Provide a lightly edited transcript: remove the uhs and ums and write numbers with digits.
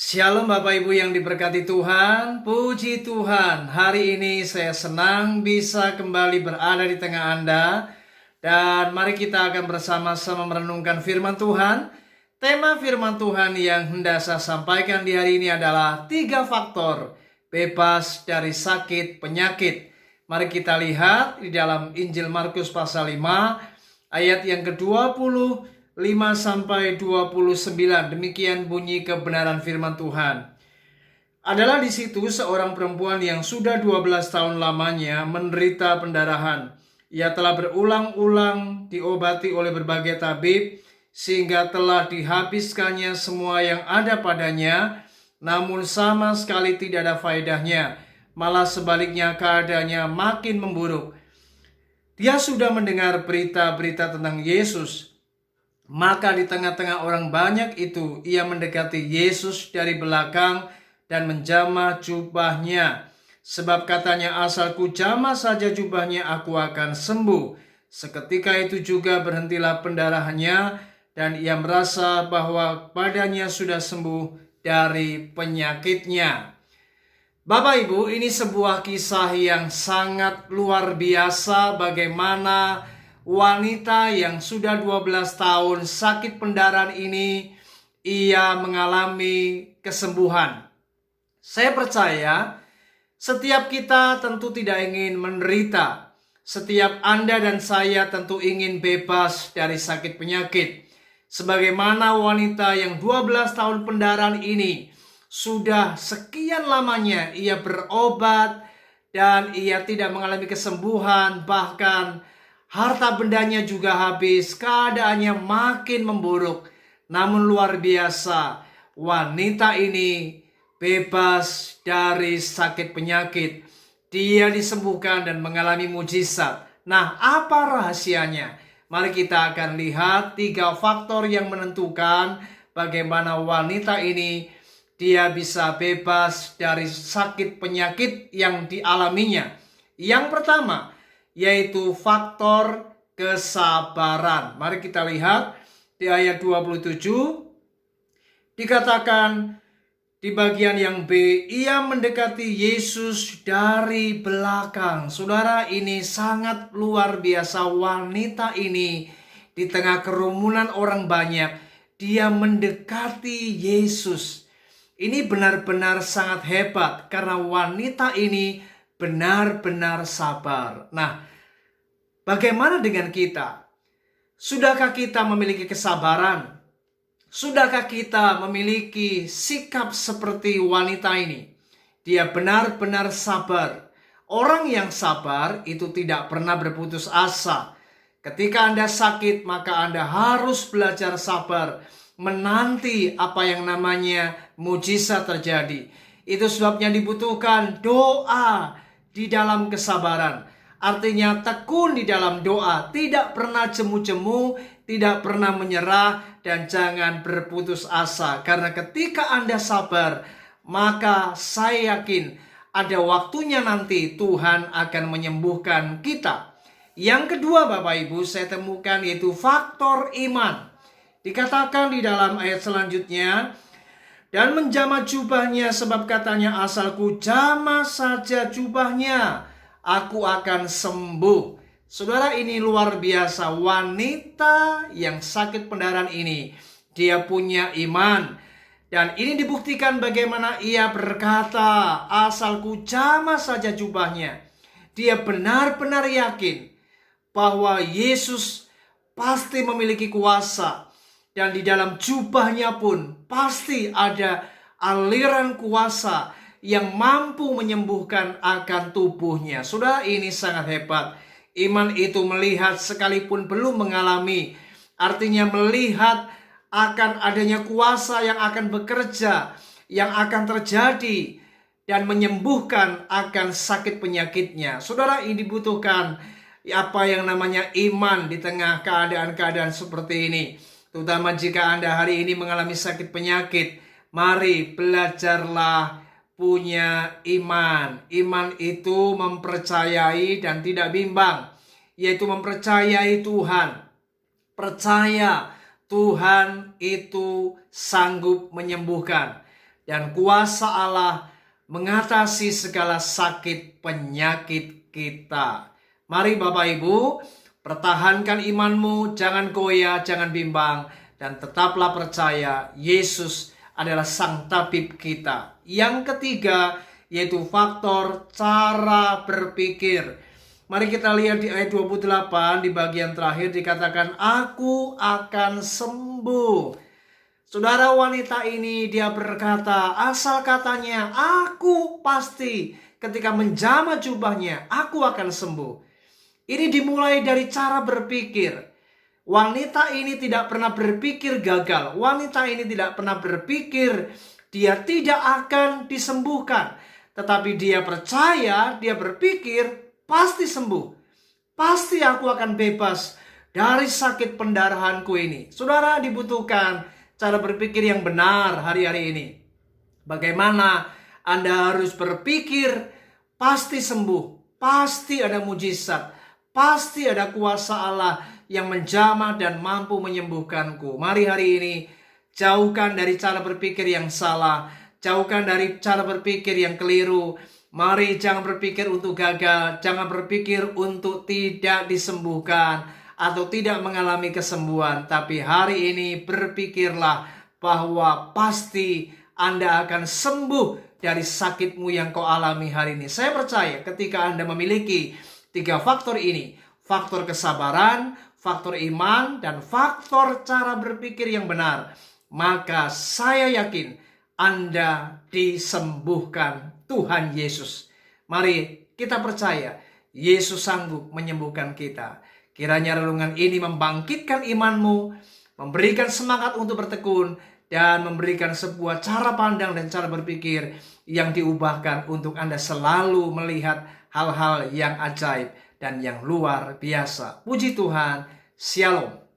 Shalom Bapak Ibu yang diberkati Tuhan, puji Tuhan. Hari ini saya senang bisa kembali berada di tengah Anda. Dan mari kita akan bersama-sama merenungkan firman Tuhan. Tema firman Tuhan yang hendak saya sampaikan di hari ini adalah 3 faktor bebas dari sakit penyakit. Mari kita lihat di dalam Injil Markus pasal 5 ayat yang ke-20 5-29. Demikian bunyi kebenaran firman Tuhan. Adalah di situ seorang perempuan yang sudah 12 tahun lamanya menderita pendarahan. Ia telah berulang-ulang diobati oleh berbagai tabib sehingga telah dihabiskannya semua yang ada padanya, namun sama sekali tidak ada faedahnya. Malah sebaliknya keadaannya makin memburuk. Dia sudah mendengar berita-berita tentang Yesus. Maka di tengah-tengah orang banyak itu, ia mendekati Yesus dari belakang dan menjamah jubahnya. Sebab katanya, asalku jamah saja jubahnya, aku akan sembuh. Seketika itu juga berhentilah pendarahannya, dan ia merasa bahwa badannya sudah sembuh dari penyakitnya. Bapak Ibu, ini sebuah kisah yang sangat luar biasa bagaimana wanita yang sudah 12 tahun sakit pendarahan ini, ia mengalami kesembuhan. Saya percaya setiap kita tentu tidak ingin menderita. Setiap Anda dan saya tentu ingin bebas dari sakit penyakit. Sebagaimana wanita yang 12 tahun pendarahan ini, sudah sekian lamanya ia berobat dan ia tidak mengalami kesembuhan, bahkan harta bendanya juga habis, keadaannya makin memburuk. Namun luar biasa, wanita ini bebas dari sakit penyakit. Dia disembuhkan dan mengalami mujizat. Nah, apa rahasianya? Mari kita akan lihat 3 faktor yang menentukan bagaimana wanita ini dia bisa bebas dari sakit penyakit yang dialaminya. Yang pertama, yaitu faktor kesabaran. Mari kita lihat di ayat 27. Dikatakan di bagian yang B, ia mendekati Yesus dari belakang. Saudara, ini sangat luar biasa. Wanita ini di tengah kerumunan orang banyak, dia mendekati Yesus. Ini benar-benar sangat hebat karena wanita ini benar-benar sabar. Nah, bagaimana dengan kita? Sudahkah kita memiliki kesabaran? Sudahkah kita memiliki sikap seperti wanita ini? Dia benar-benar sabar. Orang yang sabar itu tidak pernah berputus asa. Ketika Anda sakit, maka Anda harus belajar sabar, menanti apa yang namanya mujizat terjadi. Itu sebabnya dibutuhkan doa di dalam kesabaran. Artinya tekun di dalam doa, tidak pernah jemu-jemu, tidak pernah menyerah, dan jangan berputus asa. Karena ketika Anda sabar, maka saya yakin ada waktunya nanti Tuhan akan menyembuhkan kita. Yang kedua Bapak Ibu, saya temukan yaitu faktor iman. Dikatakan di dalam ayat selanjutnya, dan menjamah jubahnya, sebab katanya, asalku jamah saja jubahnya, aku akan sembuh. Saudara, ini luar biasa. Wanita yang sakit pendarahan ini, dia punya iman. Dan ini dibuktikan bagaimana ia berkata, asalku jamah saja jubahnya. Dia benar-benar yakin bahwa Yesus pasti memiliki kuasa. Dan di dalam jubahnya pun pasti ada aliran kuasa yang mampu menyembuhkan akan tubuhnya. Saudara, ini sangat hebat. Iman itu melihat sekalipun belum mengalami. Artinya melihat akan adanya kuasa yang akan bekerja, yang akan terjadi, dan menyembuhkan akan sakit penyakitnya. Saudara, ini dibutuhkan apa yang namanya iman di tengah keadaan-keadaan seperti ini. Terutama jika Anda hari ini mengalami sakit penyakit, mari belajarlah punya iman. Iman itu mempercayai dan tidak bimbang, yaitu mempercayai Tuhan. Percaya Tuhan itu sanggup menyembuhkan. dan kuasa Allah mengatasi segala sakit penyakit kita. Mari Bapak Ibu, pertahankan imanmu, jangan goyah, jangan bimbang, dan tetaplah percaya Yesus adalah sang tabib kita. Yang ketiga, yaitu faktor cara berpikir. Mari kita lihat di ayat 28, di bagian terakhir dikatakan, aku akan sembuh. Saudara, wanita ini dia berkata, asal katanya, aku pasti ketika menjamah jubahnya, aku akan sembuh. Ini dimulai dari cara berpikir. Wanita ini tidak pernah berpikir gagal. Wanita ini tidak pernah berpikir dia tidak akan disembuhkan. Tetapi dia percaya, dia berpikir pasti sembuh. Pasti aku akan bebas dari sakit pendarahanku ini. Saudara, dibutuhkan cara berpikir yang benar hari-hari ini. Bagaimana Anda harus berpikir pasti sembuh. Pasti ada mujizat. Pasti ada kuasa Allah yang menjamah dan mampu menyembuhkanku. Mari hari ini jauhkan dari cara berpikir yang salah. Jauhkan dari cara berpikir yang keliru. Mari jangan berpikir untuk gagal. Jangan berpikir untuk tidak disembuhkan atau tidak mengalami kesembuhan. Tapi hari ini berpikirlah bahwa pasti Anda akan sembuh dari sakitmu yang kau alami hari ini. Saya percaya ketika Anda memiliki 3 faktor ini, faktor kesabaran, faktor iman, dan faktor cara berpikir yang benar, maka saya yakin Anda disembuhkan Tuhan Yesus. Mari kita percaya Yesus sanggup menyembuhkan kita. Kiranya renungan ini membangkitkan imanmu, memberikan semangat untuk bertekun, dan memberikan sebuah cara pandang dan cara berpikir yang diubahkan untuk Anda selalu melihat hal-hal yang ajaib dan yang luar biasa. Puji Tuhan, Shalom.